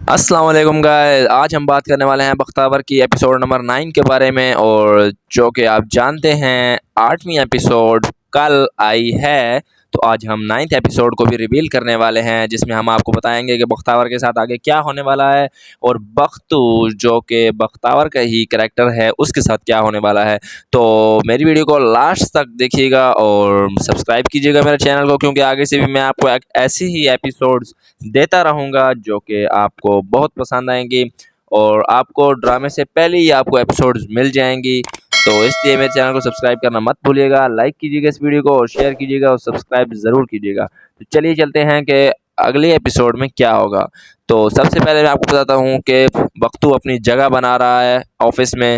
السلام علیکم گائز، آج ہم بات کرنے والے ہیں بختاور کی ایپیسوڈ نمبر 9 کے بارے میں، اور جو کہ آپ جانتے ہیں 8ویں ایپیسوڈ کل آئی ہے، تو آج ہم 9 ایپیسوڈ کو بھی ریویل کرنے والے ہیں، جس میں ہم آپ کو بتائیں گے کہ بختاور کے ساتھ آگے کیا ہونے والا ہے، اور بختو جو کہ بختاور کا ہی کریکٹر ہے اس کے ساتھ کیا ہونے والا ہے۔ تو میری ویڈیو کو لاسٹ تک دیکھیے گا اور سبسکرائب کیجیے گا میرے چینل کو، کیونکہ آگے سے بھی میں آپ کو ایسی ہی ایپیسوڈز دیتا رہوں گا جو کہ آپ کو بہت پسند آئیں گی، اور آپ کو ڈرامے سے پہلے ہی آپ کو ایپیسوڈز مل جائیں گی۔ تو اس لیے میرے چینل کو سبسکرائب کرنا مت بھولیے گا، لائک کیجیے گا اس ویڈیو کو اور شیئر کیجیے گا اور سبسکرائب ضرور کیجیے گا۔ تو چلیے چلتے ہیں کہ اگلی ایپیسوڈ میں کیا ہوگا۔ تو سب سے پہلے میں آپ کو بتاتا ہوں کہ بختو اپنی جگہ بنا رہا ہے آفس میں،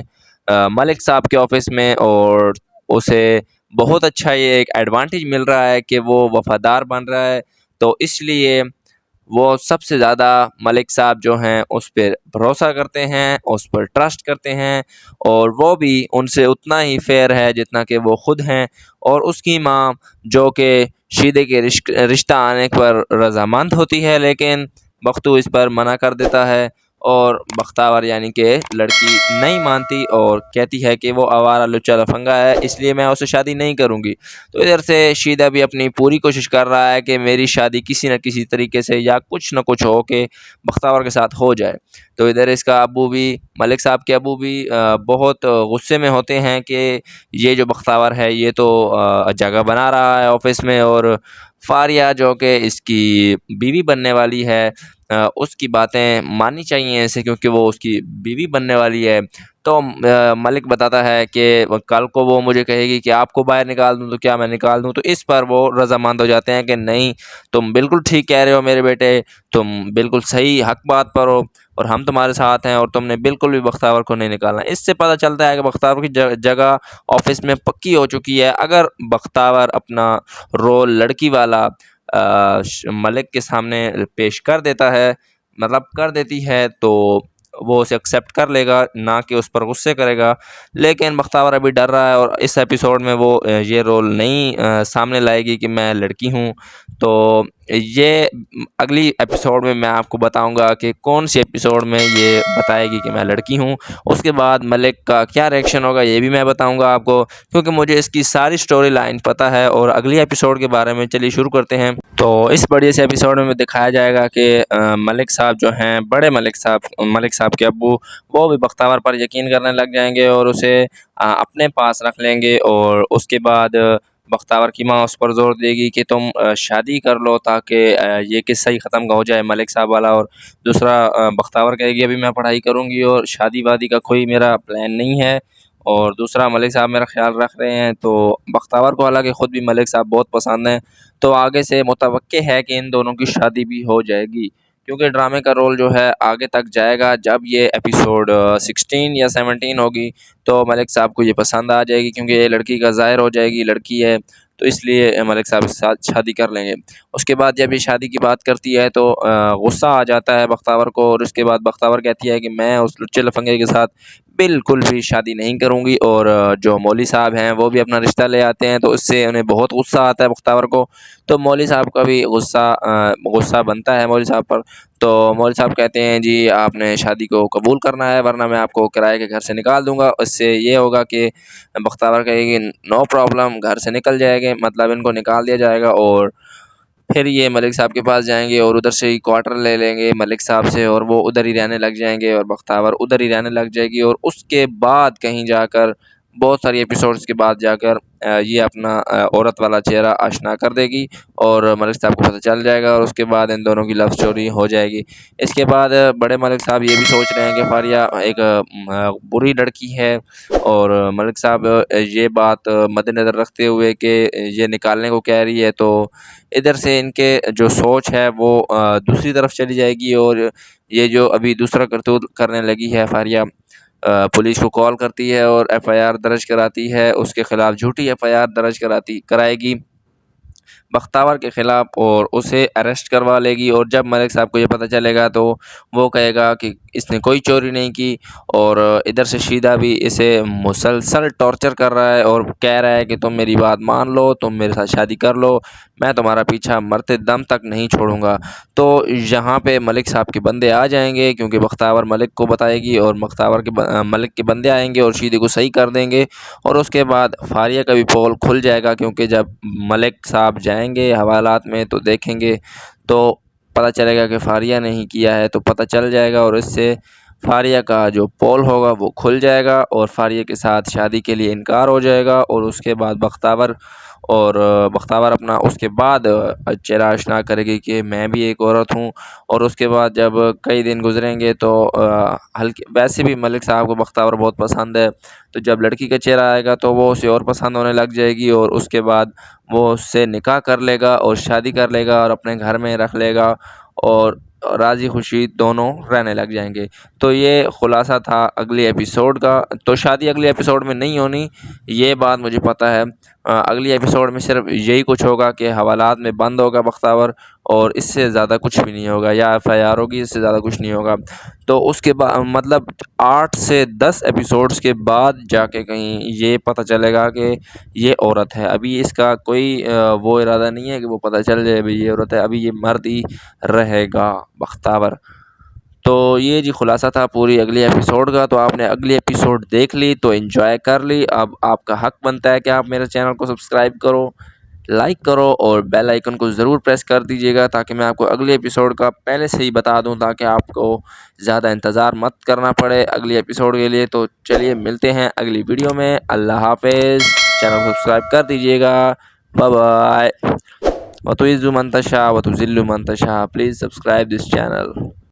ملک صاحب کے آفس میں، اور اسے بہت اچھا یہ ایک ایڈوانٹیج مل رہا ہے کہ وہ وفادار بن رہا ہے، تو اس لیے وہ سب سے زیادہ ملک صاحب جو ہیں اس پہ بھروسہ کرتے ہیں، اس پر ٹرسٹ کرتے ہیں، اور وہ بھی ان سے اتنا ہی فیئر ہے جتنا کہ وہ خود ہیں۔ اور اس کی ماں جو کہ شیدے کے رشتہ آنے پر رضامند ہوتی ہے، لیکن بختو اس پر منع کر دیتا ہے، اور بختاور یعنی کہ لڑکی نہیں مانتی اور کہتی ہے کہ وہ آوارہ لچا لفنگا ہے، اس لیے میں اسے شادی نہیں کروں گی۔ تو ادھر سے شیدہ بھی اپنی پوری کوشش کر رہا ہے کہ میری شادی کسی نہ کسی طریقے سے یا کچھ نہ کچھ ہو کے بختاور کے ساتھ ہو جائے۔ تو ادھر اس کا ابو بھی، ملک صاحب کے ابو بھی بہت غصے میں ہوتے ہیں کہ یہ جو بختاور ہے یہ تو جگہ بنا رہا ہے آفس میں، اور فاریہ جو کہ اس کی بیوی بننے والی ہے، اس کی باتیں ماننی چاہیے اسے، کیونکہ وہ اس کی بیوی بننے والی ہے۔ تو ملک بتاتا ہے کہ کل کو وہ مجھے کہے گی کہ آپ کو باہر نکال دوں، تو کیا میں نکال دوں؟ تو اس پر وہ رضامند ہو جاتے ہیں کہ نہیں، تم بالکل ٹھیک کہہ رہے ہو میرے بیٹے، تم بالکل صحیح حق بات پر ہو، اور ہم تمہارے ساتھ ہیں، اور تم نے بالکل بھی بختاور کو نہیں نکالنا۔ اس سے پتہ چلتا ہے کہ بختاور کی جگہ آفس میں پکی ہو چکی ہے۔ اگر بختاور اپنا رول لڑکی والا ملک کے سامنے پیش کر دیتا ہے، مطلب کر دیتی ہے، تو وہ اسے ایکسیپٹ کر لے گا، نہ کہ اس پر غصے کرے گا۔ لیکن بختاور ابھی ڈر رہا ہے، اور اس ایپیسوڈ میں وہ یہ رول نہیں سامنے لائے گی کہ میں لڑکی ہوں۔ تو یہ اگلی ایپیسوڈ میں میں آپ کو بتاؤں گا کہ کون سی ایپیسوڈ میں یہ بتائے گی کہ میں لڑکی ہوں۔ اس کے بعد ملک کا کیا ریئیکشن ہوگا یہ بھی میں بتاؤں گا آپ کو، کیونکہ مجھے اس کی ساری سٹوری لائن پتہ ہے۔ اور اگلی ایپیسوڈ کے بارے میں چلیے شروع کرتے ہیں۔ تو اس بڑے سے ایپیسوڈ میں دکھایا جائے گا کہ ملک صاحب جو ہیں، بڑے ملک صاحب کے ابو، وہ بھی بختاور پر یقین کرنے لگ جائیں گے اور اسے اپنے پاس رکھ لیں گے، اور اس کے بعد بختاور کی ماں اس پر زور دے گی کہ تم شادی کر لو تاکہ یہ قصہ ہی ختم ہو جائے ملک صاحب والا۔ اور دوسرا بختاور کہے گی ابھی میں پڑھائی کروں گی اور شادی وادی کا کوئی میرا پلان نہیں ہے، اور دوسرا ملک صاحب میرا خیال رکھ رہے ہیں۔ تو بختاور کو حالانکہ خود بھی ملک صاحب بہت پسند ہیں، تو آگے سے متوقع ہے کہ ان دونوں کی شادی بھی ہو جائے گی، کیونکہ ڈرامے کا رول جو ہے آگے تک جائے گا۔ جب یہ ایپیسوڈ 16 یا 17 ہوگی تو ملک صاحب کو یہ پسند آ جائے گی، کیونکہ یہ لڑکی کا ظاہر ہو جائے گی، لڑکی ہے، تو اس لیے ملک صاحب کے ساتھ شادی کر لیں گے۔ اس کے بعد جب یہ شادی کی بات کرتی ہے تو غصہ آ جاتا ہے بختاور کو، اور اس کے بعد بختاور کہتی ہے کہ میں اس لچے لفنگے کے ساتھ بالکل بھی شادی نہیں کروں گی۔ اور جو مولوی صاحب ہیں وہ بھی اپنا رشتہ لے آتے ہیں، تو اس سے انہیں بہت غصہ آتا ہے بختاور کو، تو مولوی صاحب کا بھی غصہ بنتا ہے مولوی صاحب پر۔ تو مولوی صاحب کہتے ہیں جی آپ نے شادی کو قبول کرنا ہے، ورنہ میں آپ کو کرائے کے گھر سے نکال دوں گا۔ اس سے یہ ہوگا کہ بختاور کہے گی نو پرابلم، گھر سے نکل جائے گے، مطلب ان کو نکال دیا جائے گا، اور پھر یہ ملک صاحب کے پاس جائیں گے اور ادھر سے ہی کوارٹر لے لیں گے ملک صاحب سے، اور وہ ادھر ہی رہنے لگ جائیں گے، اور بختاور ادھر ہی رہنے لگ جائے گی۔ اور اس کے بعد کہیں جا کر، بہت ساری ایپیسوڈز کے بعد جا کر یہ اپنا عورت والا چہرہ آشنا کر دے گی، اور ملک صاحب کو پتہ چل جائے گا، اور اس کے بعد ان دونوں کی لو سٹوری ہو جائے گی۔ اس کے بعد بڑے ملک صاحب یہ بھی سوچ رہے ہیں کہ فاریہ ایک بری لڑکی ہے، اور ملک صاحب یہ بات مد نظر رکھتے ہوئے کہ یہ نکالنے کو کہہ رہی ہے، تو ادھر سے ان کے جو سوچ ہے وہ دوسری طرف چلی جائے گی، اور یہ جو ابھی دوسرا کرتوت کرنے لگی ہے فاریہ، پولیس کو کال کرتی ہے اور ایف آئی آر درج کراتی ہے، اس کے خلاف جھوٹی ایف آئی آر درج کرائے گی، بختیور کے خلاف اور اسے اریسٹ کروا لے گی، اور جب ملک صاحب کو یہ پتہ چلے گا تو وہ کہے گا کہ اس نے کوئی چوری نہیں کی، اور ادھر سے شیدہ بھی اسے مسلسل ٹارچر کر رہا ہے اور کہہ رہا ہے کہ تم میری بات مان لو، تم میرے ساتھ شادی کر لو، میں تمہارا پیچھا مرتے دم تک نہیں چھوڑوں گا۔ تو یہاں پہ ملک صاحب کے بندے آ جائیں گے، کیونکہ بختیور ملک کو بتائے گی، اور بختیور کے ملک کے بندے آئیں گے اور شیدے کو صحیح کر دیں گے، اور اس کے بعد فاریہ کا بھی پول کھل جائے گا، کیونکہ جب ملک صاحب جائیں گے حوالات میں تو دیکھیں گے تو پتہ چلے گا کہ فاریہ نے ہی کیا ہے، تو پتہ چل جائے گا، اور اس سے فاریہ کا جو پول ہوگا وہ کھل جائے گا، اور فاریہ کے ساتھ شادی کے لیے انکار ہو جائے گا، اور اس کے بعد بختیور اپنا اس کے بعد چہرہ آشنا کرے گی کہ میں بھی ایک عورت ہوں، اور اس کے بعد جب کئی دن گزریں گے تو ویسے بھی ملک صاحب کو بختیور بہت پسند ہے، تو جب لڑکی کا چہرہ آئے گا تو وہ اسے اور پسند ہونے لگ جائے گی، اور اس کے بعد وہ اس سے نکاح کر لے گا اور شادی کر لے گا اور اپنے گھر میں رکھ لے گا، اور راضی خوشی دونوں رہنے لگ جائیں گے۔ تو یہ خلاصہ تھا اگلی ایپیسوڈ کا۔ تو شادی اگلی ایپیسوڈ میں نہیں ہونی، یہ بات مجھے پتہ ہے۔ اگلی ایپیسوڈ میں صرف یہی کچھ ہوگا کہ حوالات میں بند ہوگا بختیور، اور اس سے زیادہ کچھ بھی نہیں ہوگا، یا ایف آئی آر ہوگی، اس سے زیادہ کچھ نہیں ہوگا۔ تو اس کے بعد مطلب 8 سے 10 ایپیسوڈز کے بعد جا کے کہیں یہ پتہ چلے گا کہ یہ عورت ہے۔ ابھی اس کا کوئی وہ ارادہ نہیں ہے کہ وہ پتہ چل جائے ابھی یہ عورت ہے، ابھی یہ مرد ہی رہے گا بختیور۔ تو یہ جی خلاصہ تھا پوری اگلی ایپیسوڈ کا۔ تو آپ نے اگلی ایپیسوڈ دیکھ لی تو انجوائے کر لی، اب آپ کا حق بنتا ہے کہ آپ میرے چینل کو سبسکرائب کرو، لائک کرو، اور بیل آئیکن کو ضرور پریس کر دیجیے گا، تاکہ میں آپ کو اگلی ایپیسوڈ کا پہلے سے ہی بتا دوں، تاکہ آپ کو زیادہ انتظار مت کرنا پڑے اگلی ایپیسوڈ کے لیے۔ تو چلیے ملتے ہیں اگلی ویڈیو میں، اللہ حافظ۔ چینل کو سبسکرائب کر دیجیے گا، بائے بائے۔ وَتُعِزُّ مَن تَشَاءُ وَتُذِلُّ مَن تَشَاءُ، please subscribe this channel.